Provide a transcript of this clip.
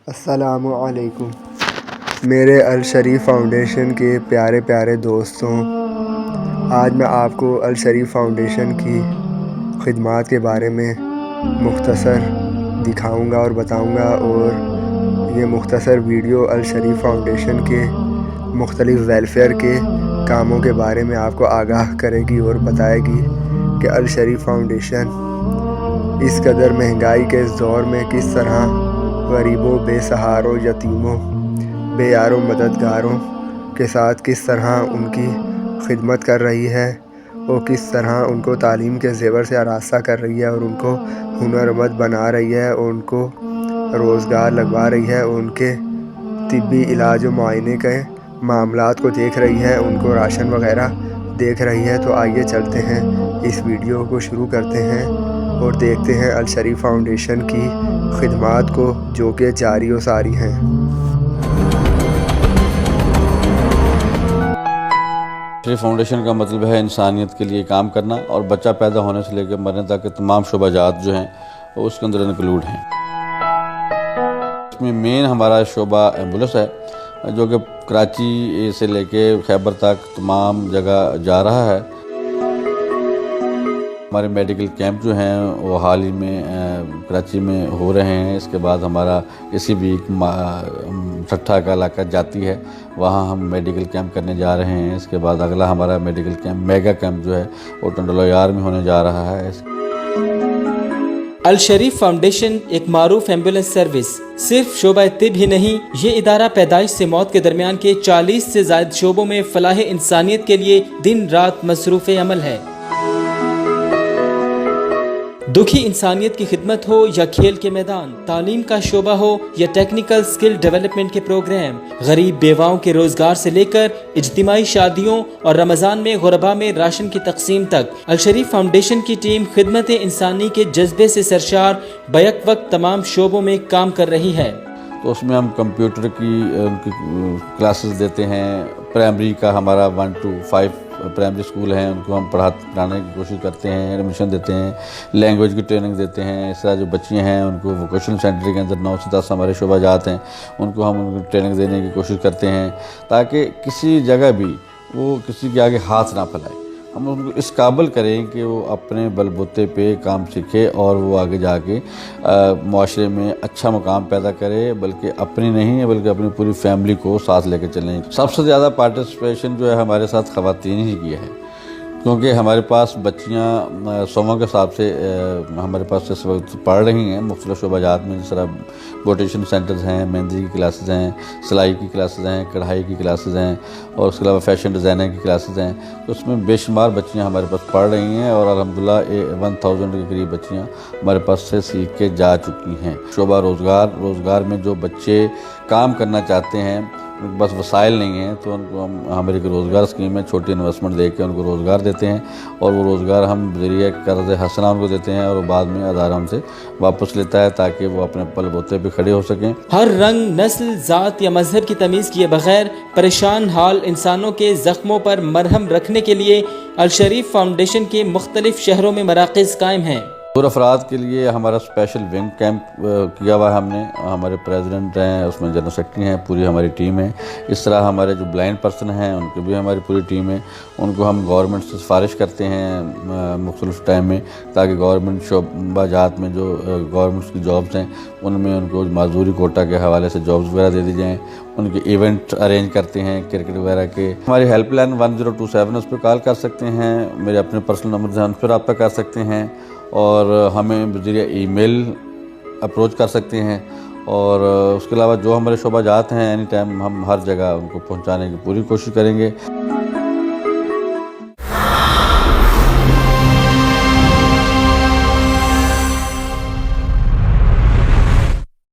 السلام علیکم میرے الشریف فاؤنڈیشن کے پیارے پیارے دوستوں، آج میں آپ کو الشریف فاؤنڈیشن کی خدمات کے بارے میں مختصر دکھاؤں گا اور بتاؤں گا، اور یہ مختصر ویڈیو الشریف فاؤنڈیشن کے مختلف ویلفیئر کے کاموں کے بارے میں آپ کو آگاہ کرے گی اور بتائے گی کہ الشریف فاؤنڈیشن اس قدر مہنگائی کے اس دور میں کس طرح غریبوں، بے سہاروں، یتیموں، بے یاروں، مددگاروں کے ساتھ کس طرح ان کی خدمت کر رہی ہے، اور کس طرح ان کو تعلیم کے زیور سے آراستہ کر رہی ہے، اور ان کو ہنرمند بنا رہی ہے، اور ان کو روزگار لگوا رہی ہے، اور ان کے طبی علاج و معائنے کے معاملات کو دیکھ رہی ہے، ان کو راشن وغیرہ دیکھ رہی ہے۔ تو آئیے چلتے ہیں، اس ویڈیو کو شروع کرتے ہیں اور دیکھتے ہیں الشریف فاؤنڈیشن کی خدمات کو، جو کہ جاری و ساری ہیں۔ الشریف فاؤنڈیشن کا مطلب ہے انسانیت کے لیے کام کرنا، اور بچہ پیدا ہونے سے لے کے مرنے تک کے تمام شعبہ جات جو ہیں وہ اس کے اندر انکلوڈ ہیں۔ اس میں مین ہمارا شعبہ ایمبولینس ہے، جو کہ کراچی سے لے کے خیبر تک تمام جگہ جا رہا ہے۔ ہمارے میڈیکل کیمپ جو ہیں وہ حال ہی میں کراچی میں ہو رہے ہیں۔ اس کے بعد ہمارا کسی بھی ٹھٹھا کا علاقہ جاتی ہے، وہاں ہم میڈیکل کیمپ کرنے جا رہے ہیں۔ اس کے بعد اگلا ہمارا میڈیکل کیمپ میگا کیمپ جو ہے وہ ٹنڈلو یار میں ہونے جا رہا ہے۔ الشریف فاؤنڈیشن ایک معروف ایمبولینس سروس صرف شعبہ طب ہی نہیں، یہ ادارہ پیدائش سے موت کے درمیان کے 40 سے زائد شعبوں میں فلاح انسانیت کے لیے دن رات مصروف عمل ہے۔ دکھی انسانیت کی خدمت ہو یا کھیل کے میدان، تعلیم کا شعبہ ہو یا ٹیکنیکل سکل ڈیولپمنٹ کے پروگرام، غریب بیواؤں کے روزگار سے لے کر اجتماعی شادیوں اور رمضان میں غرباء میں راشن کی تقسیم تک، الشریف فاؤنڈیشن کی ٹیم خدمت انسانی کے جذبے سے سرشار بیک وقت تمام شعبوں میں کام کر رہی ہے۔ تو اس میں ہم کمپیوٹر کی کلاسز دیتے ہیں۔ پرائمری کا ہمارا 1 to 5 پرائمری اسکول ہیں، ان کو ہم پڑھانے کی کوشش کرتے ہیں، ایڈمیشن دیتے ہیں، لینگویج کی ٹریننگ دیتے ہیں۔ اس طرح جو بچیاں ہیں ان کو ووکیشنل سینٹر کے اندر 9 سے 10 ہمارے شعبہ جات ہیں، ان کو ہم ٹریننگ دینے کی کوشش کرتے ہیں، تاکہ کسی جگہ بھی وہ کسی کے آگے ہاتھ نہ پھیلائے۔ ہم ان کو اس قابل کریں کہ وہ اپنے بل بوتے پہ کام سیکھے اور وہ آگے جا کے معاشرے میں اچھا مقام پیدا کرے، بلکہ اپنی نہیں بلکہ اپنی پوری فیملی کو ساتھ لے کے چلیں۔ سب سے زیادہ پارٹیسپیشن جو ہے ہمارے ساتھ خواتین ہی کی ہے، کیونکہ ہمارے پاس بچیاں 100 کے حساب سے ہمارے پاس اس وقت پڑھ رہی ہیں مختلف شعبہ جات میں، جس طرح بیوٹیشین سینٹرز ہیں، مہندی کی کلاسز ہیں، سلائی کی کلاسز ہیں، کڑھائی کی کلاسز ہیں، اور اس کے علاوہ فیشن ڈیزائنر کی کلاسز ہیں۔ تو اس میں بے شمار بچیاں ہمارے پاس پڑھ رہی ہیں، اور الحمدللہ 1000 کے قریب بچیاں ہمارے پاس سے سیکھ کے جا چکی ہیں۔ شعبہ روزگار میں جو بچے کام کرنا چاہتے ہیں، ان کے پاس وسائل نہیں ہیں، تو ان کو ہماری ایک روزگار اسکیم میں چھوٹی انویسٹمنٹ دے کے ان کو روزگار دیتے ہیں، اور وہ روزگار ہم ذریعہ قرض حسنہ ان کو دیتے ہیں، اور وہ بعد میں ادارہ ان سے واپس لیتا ہے، تاکہ وہ اپنے پل بوتے پہ کھڑے ہو سکیں۔ ہر رنگ، نسل، ذات یا مذہب کی تمیز کیے بغیر پریشان حال انسانوں کے زخموں پر مرہم رکھنے کے لیے الشریف فاؤنڈیشن کے مختلف شہروں میں مراکز قائم ہیں۔ دور افراد کے لیے ہمارا اسپیشل ونگ کیمپ کیا ہوا ہے ہم نے۔ ہمارے پریزیڈنٹ ہیں، اس میں جنرل سیکرٹری ہیں، پوری ہماری ٹیم ہے۔ اس طرح ہمارے جو بلائنڈ پرسن ہیں ان کی بھی ہماری پوری ٹیم ہے، ان کو ہم گورنمنٹ سے سفارش کرتے ہیں مختلف ٹائم میں، تاکہ گورنمنٹ شعبہ جات میں جو گورنمنٹ کی جابز ہیں ان میں ان کو معذوری کوٹا کے حوالے سے جابز وغیرہ دے دی جائیں۔ ان کے ایونٹ ارینج کرتے ہیں کرکٹ وغیرہ کے۔ ہماری ہیلپ لائن 1027 اس پہ کال کر سکتے ہیں، میرے اپنے پرسنل نمبرز ہیں، ان پہ رابطہ کر سکتے ہیں، اور ہمیں بذریعہ ای میل اپروچ کر سکتے ہیں۔ اور اس کے علاوہ جو ہمارے شعبہ جات ہیں، اینی ٹائم ہم ہر جگہ ان کو پہنچانے کی پوری کوشش کریں گے۔